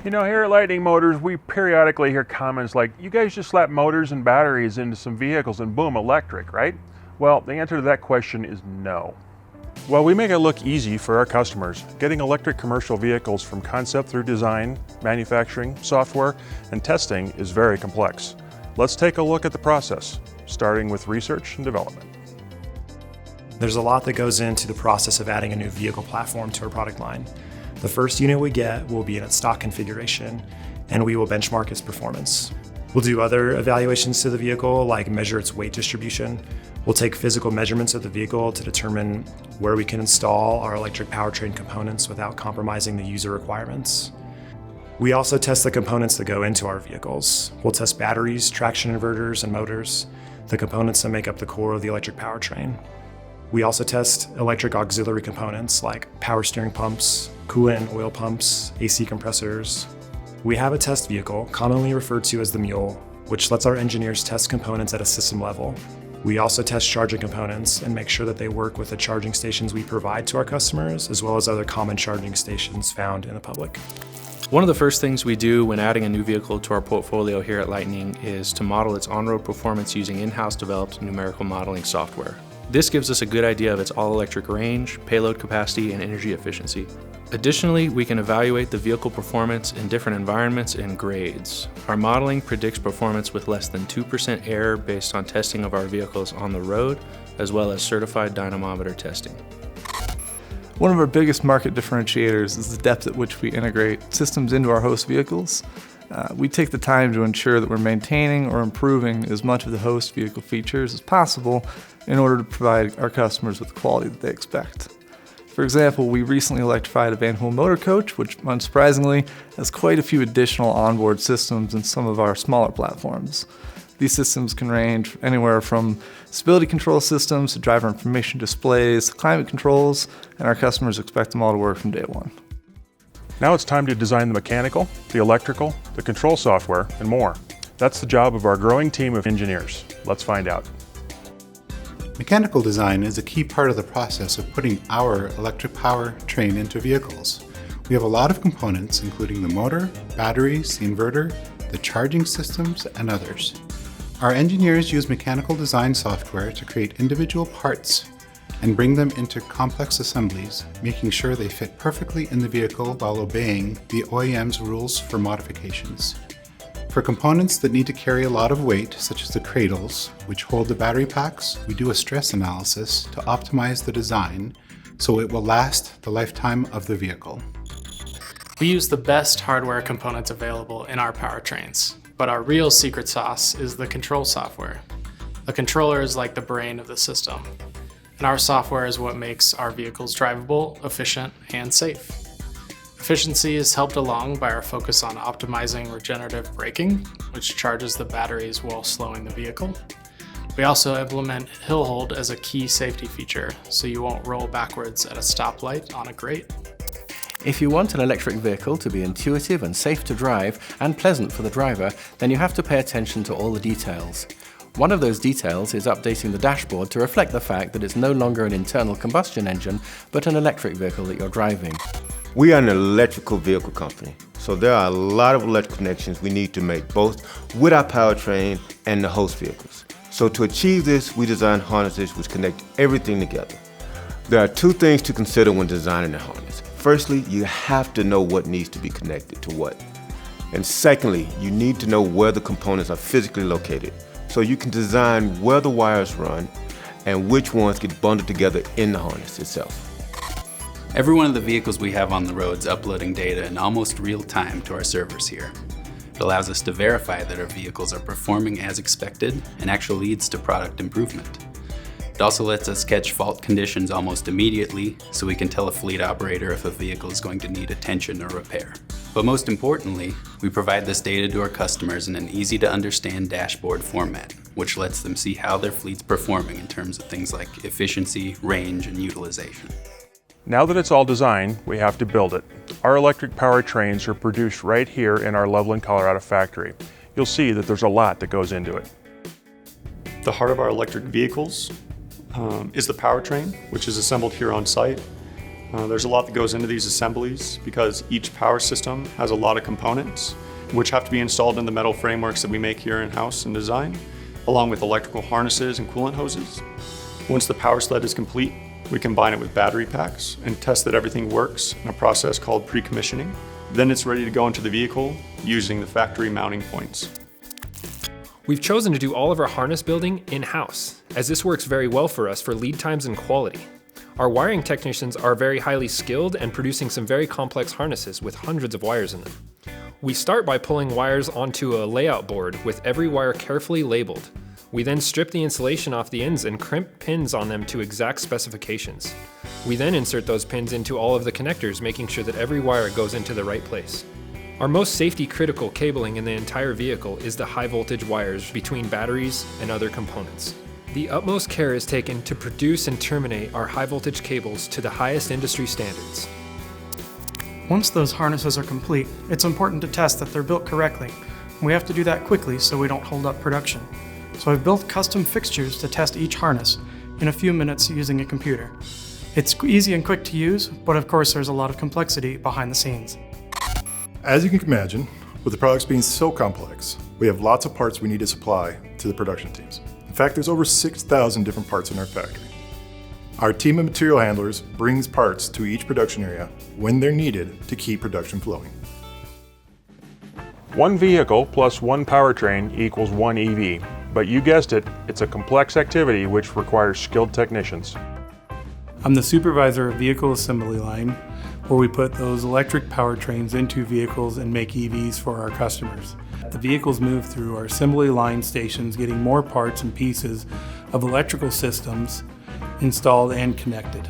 You know, here at Lightning Motors, we periodically hear comments like, you guys just slap motors and batteries into some vehicles and boom, electric, right? Well, the answer to that question is no. While we make it look easy for our customers, getting electric commercial vehicles from concept through design, manufacturing, software, and testing is very complex. Let's take a look at the process, starting with research and development. There's a lot that goes into the process of adding a new vehicle platform to our product line. The first unit we get will be in its stock configuration, and we will benchmark its performance. We'll do other evaluations to the vehicle, like measure its weight distribution. We'll take physical measurements of the vehicle to determine where we can install our electric powertrain components without compromising the user requirements. We also test the components that go into our vehicles. We'll test batteries, traction inverters, and motors, the components that make up the core of the electric powertrain. We also test electric auxiliary components like power steering pumps, coolant and oil pumps, AC compressors. We have a test vehicle, commonly referred to as the mule, which lets our engineers test components at a system level. We also test charging components and make sure that they work with the charging stations we provide to our customers, as well as other common charging stations found in the public. One of the first things we do when adding a new vehicle to our portfolio here at Lightning is to model its on-road performance using in-house developed numerical modeling software. This gives us a good idea of its all-electric range, payload capacity, and energy efficiency. Additionally, we can evaluate the vehicle performance in different environments and grades. Our modeling predicts performance with less than 2% error based on testing of our vehicles on the road, as well as certified dynamometer testing. One of our biggest market differentiators is the depth at which we integrate systems into our host vehicles. We take the time to ensure that we're maintaining or improving as much of the host vehicle features as possible in order to provide our customers with the quality that they expect. For example, we recently electrified a Van Hool motor coach, which unsurprisingly has quite a few additional onboard systems in some of our smaller platforms. These systems can range anywhere from stability control systems to driver information displays, to climate controls, and our customers expect them all to work from day one. Now it's time to design the mechanical, the electrical, the control software, and more. That's the job of our growing team of engineers. Let's find out. Mechanical design is a key part of the process of putting our electric powertrain into vehicles. We have a lot of components, including the motor, batteries, the inverter, the charging systems, and others. Our engineers use mechanical design software to create individual parts and bring them into complex assemblies, making sure they fit perfectly in the vehicle while obeying the OEM's rules for modifications. For components that need to carry a lot of weight, such as the cradles, which hold the battery packs, we do a stress analysis to optimize the design so it will last the lifetime of the vehicle. We use the best hardware components available in our powertrains, but our real secret sauce is the control software. The controller is like the brain of the system, and our software is what makes our vehicles drivable, efficient, and safe. Efficiency is helped along by our focus on optimizing regenerative braking, which charges the batteries while slowing the vehicle. We also implement hill hold as a key safety feature, so you won't roll backwards at a stoplight on a grate. If you want an electric vehicle to be intuitive and safe to drive and pleasant for the driver, then you have to pay attention to all the details. One of those details is updating the dashboard to reflect the fact that it's no longer an internal combustion engine, but an electric vehicle that you're driving. We are an electrical vehicle company, so there are a lot of electrical connections we need to make, both with our powertrain and the host vehicles. So to achieve this, we design harnesses which connect everything together. There are two things to consider when designing a harness. Firstly, you have to know what needs to be connected to what. And secondly, you need to know where the components are physically located, so you can design where the wires run and which ones get bundled together in the harness itself. Every one of the vehicles we have on the road is uploading data in almost real time to our servers here. It allows us to verify that our vehicles are performing as expected and actually leads to product improvement. It also lets us catch fault conditions almost immediately, so we can tell a fleet operator if a vehicle is going to need attention or repair. But most importantly, we provide this data to our customers in an easy-to-understand dashboard format, which lets them see how their fleet's performing in terms of things like efficiency, range, and utilization. Now that it's all designed, we have to build it. Our electric powertrains are produced right here in our Loveland, Colorado factory. You'll see that there's a lot that goes into it. The heart of our electric vehicles is the powertrain, which is assembled here on site. There's a lot that goes into these assemblies because each power system has a lot of components which have to be installed in the metal frameworks that we make here in-house and design, along with electrical harnesses and coolant hoses. Once the power sled is complete, we combine it with battery packs and test that everything works in a process called pre-commissioning. Then it's ready to go into the vehicle using the factory mounting points. We've chosen to do all of our harness building in-house, as this works very well for us for lead times and quality. Our wiring technicians are very highly skilled and producing some very complex harnesses with hundreds of wires in them. We start by pulling wires onto a layout board with every wire carefully labeled. We then strip the insulation off the ends and crimp pins on them to exact specifications. We then insert those pins into all of the connectors, making sure that every wire goes into the right place. Our most safety critical cabling in the entire vehicle is the high voltage wires between batteries and other components. The utmost care is taken to produce and terminate our high voltage cables to the highest industry standards. Once those harnesses are complete, it's important to test that they're built correctly. We have to do that quickly so we don't hold up production. So I've built custom fixtures to test each harness in a few minutes using a computer. It's easy and quick to use, but of course there's a lot of complexity behind the scenes. As you can imagine, with the products being so complex, we have lots of parts we need to supply to the production teams. In fact, there's over 6,000 different parts in our factory. Our team of material handlers brings parts to each production area when they're needed to keep production flowing. One vehicle plus one powertrain equals one EV, but you guessed it, it's a complex activity which requires skilled technicians. I'm the supervisor of vehicle assembly line, where we put those electric powertrains into vehicles and make EVs for our customers. The vehicles move through our assembly line stations, getting more parts and pieces of electrical systems installed and connected.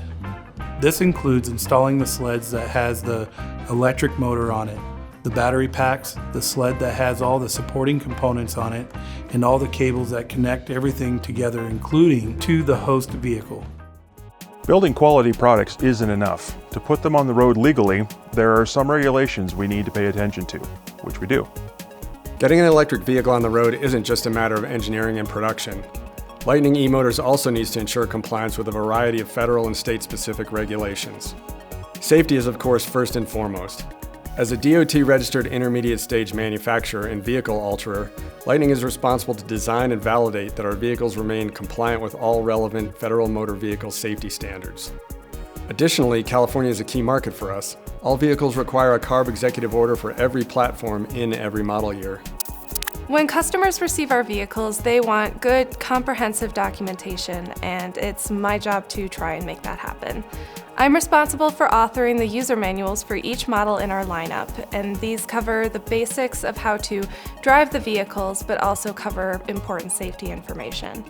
This includes installing the sleds that has the electric motor on it, the battery packs, the sled that has all the supporting components on it, and all the cables that connect everything together, including to the host vehicle. Building quality products isn't enough. To put them on the road legally, there are some regulations we need to pay attention to, which we do. Getting an electric vehicle on the road isn't just a matter of engineering and production. Lightning eMotors also needs to ensure compliance with a variety of federal and state-specific regulations. Safety is, of course, first and foremost. As a DOT-registered intermediate stage manufacturer and vehicle alterer, Lightning is responsible to design and validate that our vehicles remain compliant with all relevant federal motor vehicle safety standards. Additionally, California is a key market for us. All vehicles require a CARB executive order for every platform in every model year. When customers receive our vehicles, they want good, comprehensive documentation, and it's my job to try and make that happen. I'm responsible for authoring the user manuals for each model in our lineup, and these cover the basics of how to drive the vehicles, but also cover important safety information.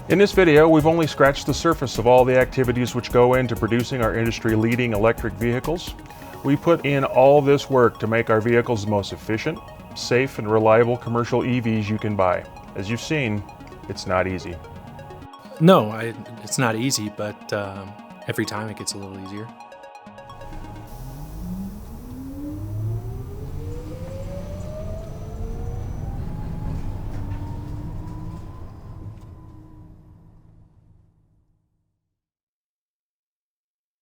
In this video, we've only scratched the surface of all the activities which go into producing our industry-leading electric vehicles. We put in all this work to make our vehicles the most efficient, safe, and reliable commercial EVs you can buy. As you've seen, it's not easy. No, it's not easy, but every time it gets a little easier.